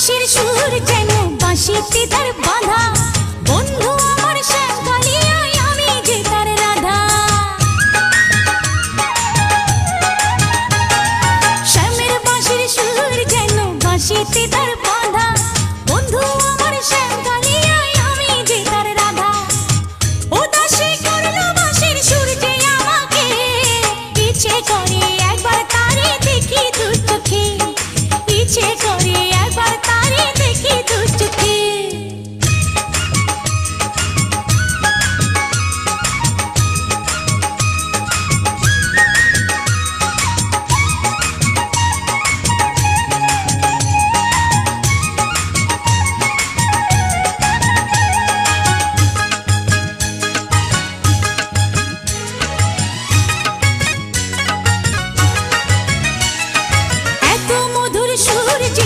বাঁশির সুর যেন বাঁশিতে তার বাঁধা, বন্ধু আমার শ্যাম কালিয়ায় আমি যে তার রাধা। শ্যামের বাঁশির সুর যেন বাঁশিতে তার